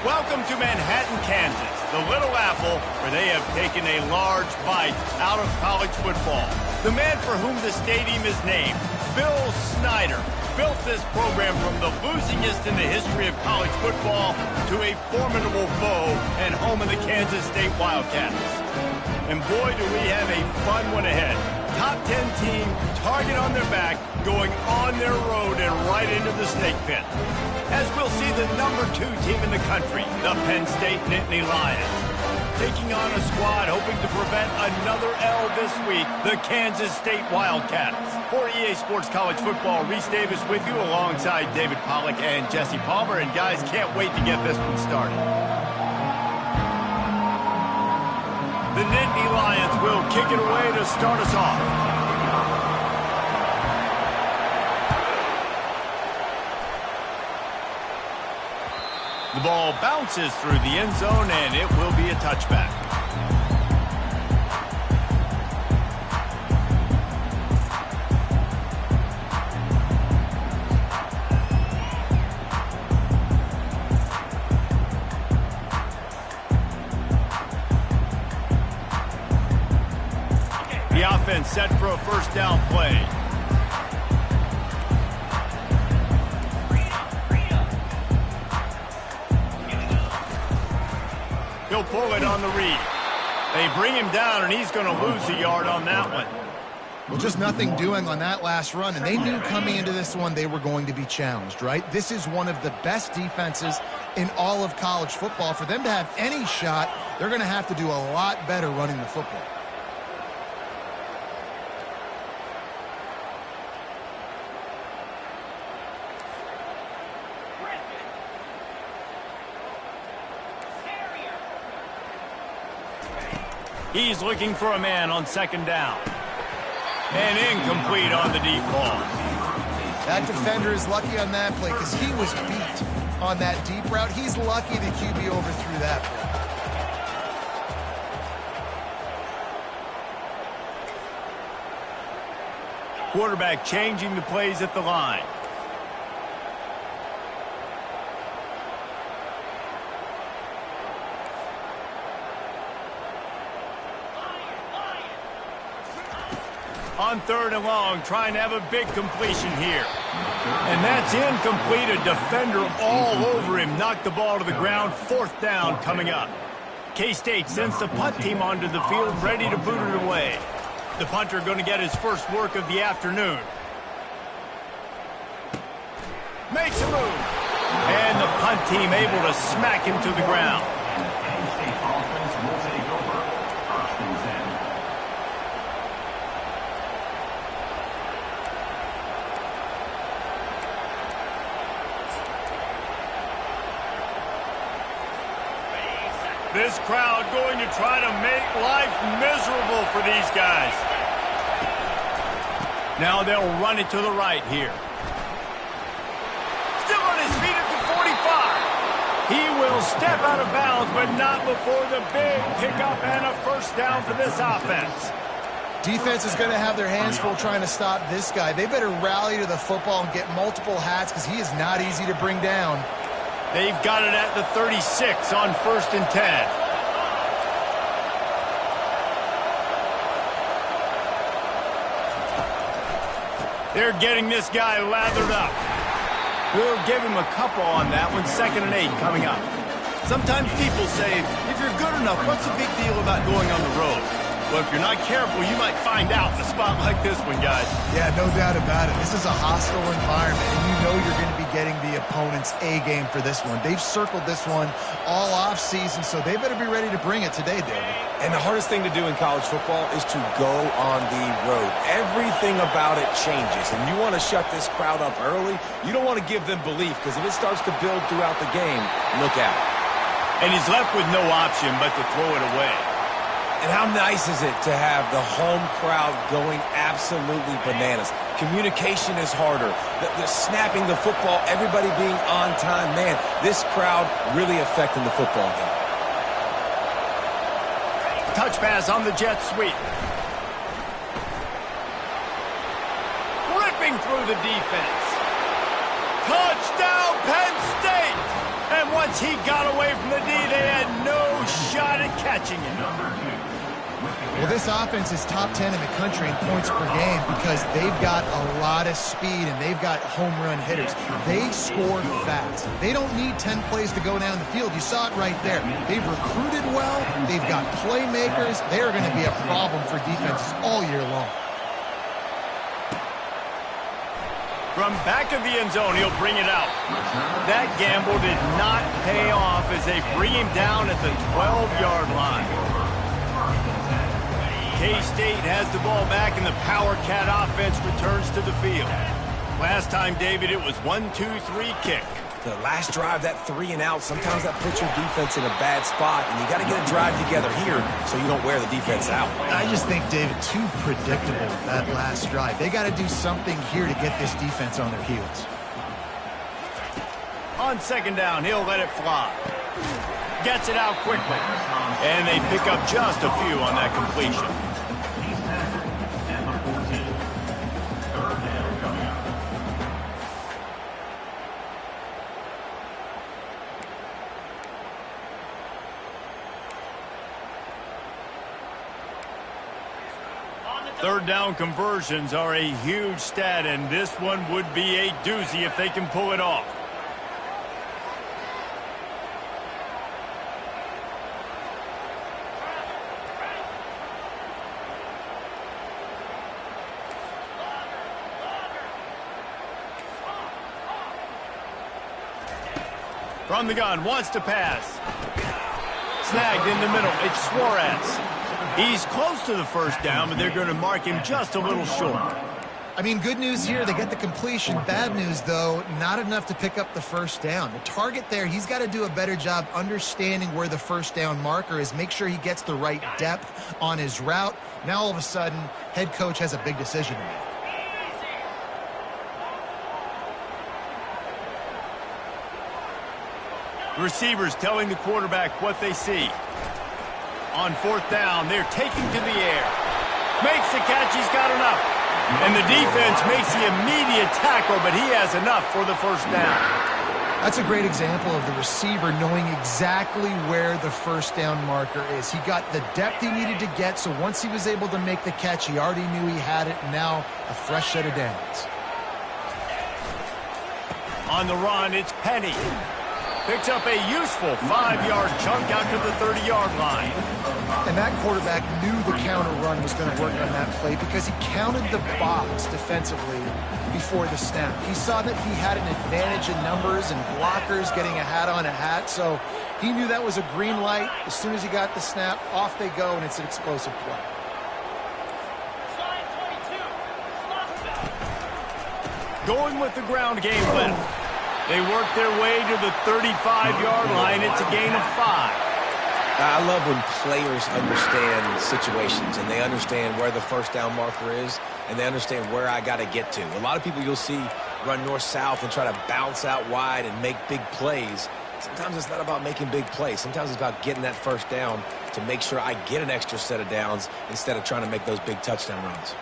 Welcome to Manhattan, Kansas, the Little Apple, where they have taken a large bite out of college football. The man for whom the stadium is named, Bill Snyder, built this program from the losingest in the history of college football to a formidable foe and home of the Kansas State Wildcats. And boy, do we have a fun one ahead. Top 10 team, target on their back, going on their road and right into the snake pit. As we'll see the number 2 team in the country, the Penn State Nittany Lions, taking on a squad hoping to prevent another L this week, the Kansas State Wildcats. For EA Sports College Football, Reese Davis with you alongside David Pollack and Jesse Palmer. And guys, can't wait to get this one started. The Nittany Lions will kick it away to start us off. The ball bounces through the end zone, and it will be a touchback. The offense set for a first down play. He'll pull it on the read. They bring him down, and he's going to lose a yard on that one. Well, just nothing doing on that last run, and they knew coming into this one they were going to be challenged, right? This is one of the best defenses in all of college football. For them to have any shot, they're going to have to do a lot better running the football. He's looking for a man on second down. And incomplete on the deep ball. That defender is lucky on that play because he was beat on that deep route. He's lucky the QB overthrew that play. Quarterback changing the plays at the line. On third and long, trying to have a big completion here. And that's incomplete. A defender all over him. Knocked the ball to the ground. Fourth down coming up. K-State sends the punt team onto the field, ready to boot it away. The punter going to get his first work of the afternoon. Makes a move. And the punt team able to smack him to the ground. This crowd going to try to make life miserable for these guys. Now they'll run it to the right here. Still on his feet at the 45. He will step out of bounds, but not before the big pickup and a first down for this offense. Defense is going to have their hands full trying to stop this guy. They better rally to the football and get multiple hats because he is not easy to bring down. They've got it at the 36 on 1st and 10. They're getting this guy lathered up. We'll give him a couple on that one. 2nd and 8 coming up. Sometimes people say, if you're good enough, what's the big deal about going on the road? Well, if you're not careful, you might find out in a spot like this one, guys. Yeah, no doubt about it. This is a hostile environment, and you know you're going to be getting the opponent's A-game for this one. They've circled this one all off-season, so they better be ready to bring it today, David. And the hardest thing to do in college football is to go on the road. Everything about it changes, and you want to shut this crowd up early. You don't want to give them belief, because if it starts to build throughout the game, look out. And he's left with no option but to throw it away. And how nice is it to have the home crowd going absolutely bananas? Communication is harder. The snapping the football, everybody being on time. Man, this crowd really affecting the football game. Touch pass on the jet sweep. Ripping through the defense. Touchdown, Penn State! And once he got away from the D, they had no shot at catching him. Well, this offense is top 10 in the country in points per game because they've got a lot of speed and they've got home run hitters. They score fast. They don't need 10 plays to go down the field. You saw it right there. They've recruited well. They've got playmakers. They are going to be a problem for defenses all year long. From back of the end zone, he'll bring it out. That gamble did not pay off as they bring him down at the 12-yard line. K-State has the ball back, and the Power Cat offense returns to the field. Last time, David, it was 1-2-3 kick. The last drive, that 3 and out, sometimes that puts your defense in a bad spot, and you got to get a drive together here so you don't wear the defense out. I just think, David, too predictable, that last drive. They got to do something here to get this defense on their heels. On second down, he'll let it fly. Gets it out quickly. And they pick up just a few on that completion. Third down conversions are a huge stat, and this one would be a doozy if they can pull it off. From the gun, wants to pass. Snagged in the middle. It's Suarez. He's close to the first down, but they're going to mark him just a little short. I mean, good news here, they get the completion. Bad news, though, not enough to pick up the first down. The target there, he's got to do a better job understanding where the first down marker is, make sure he gets the right depth on his route. Now, all of a sudden, head coach has a big decision to make. Receivers telling the quarterback what they see. On fourth down, they're taking to the air. Makes the catch, he's got enough. And the defense makes the immediate tackle, but he has enough for the first down. That's a great example of the receiver knowing exactly where the first down marker is. He got the depth he needed to get, so once he was able to make the catch, he already knew he had it. Now, a fresh set of downs. On the run, it's Penny. Picks up a useful 5-yard chunk out to the 30-yard line. And that quarterback knew the counter run was going to work on that play because he counted the box defensively before the snap. He saw that he had an advantage in numbers and blockers getting a hat on a hat, so he knew that was a green light. As soon as he got the snap, off they go, and it's an explosive play. Going with the ground game left. They work their way to the 35-yard line. It's a gain of 5. I love when players understand situations and they understand where the first down marker is and they understand where I got to get to. A lot of people you'll see run north-south and try to bounce out wide and make big plays. Sometimes it's not about making big plays. Sometimes it's about getting that first down to make sure I get an extra set of downs instead of trying to make those big touchdown runs.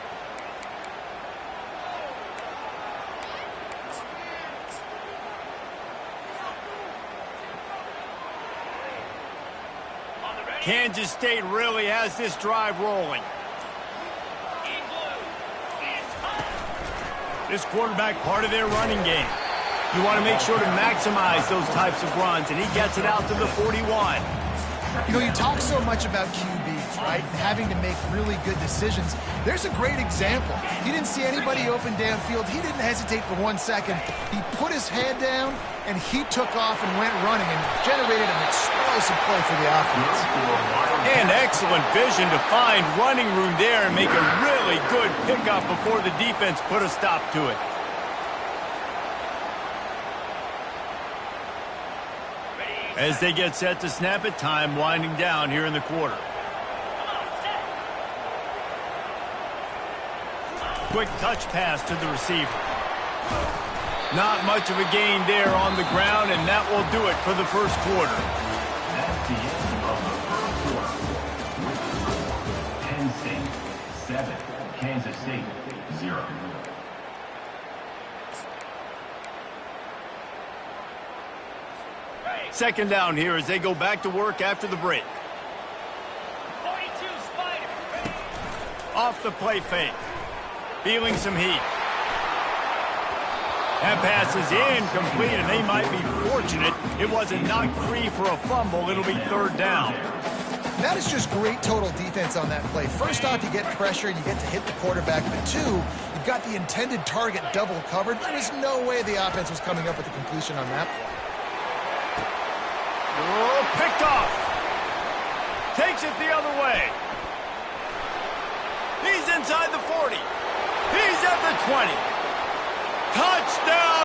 Kansas State really has this drive rolling. This quarterback, part of their running game. You want to make sure to maximize those types of runs, and he gets it out to the 41. You know, you talk so much about QBs, right? Having to make really good decisions. There's a great example. He didn't see anybody open downfield. He didn't hesitate for 1 second. He put his head down, and he took off and went running and generated an explosive play for the offense. And excellent vision to find running room there and make a really good pickup before the defense put a stop to it. As they get set to snap it, time winding down here in the quarter. Quick touch pass to the receiver. Not much of a gain there on the ground, and that will do it for the first quarter. That's the end of the first quarter. Penn State 7, Kansas State 0. Second down here as they go back to work after the break. 42 Spider. Off the play fake. Feeling some heat. That pass is incomplete, and they might be fortunate it wasn't knocked free for a fumble. It'll be third down. That is just great total defense on that play. First off, you get pressure and you get to hit the quarterback. But two, you've got the intended target double covered. There was no way the offense was coming up with a completion on that play. Oh, picked off. Takes it the other way. He's inside the 40. He's at the 20. Touchdown!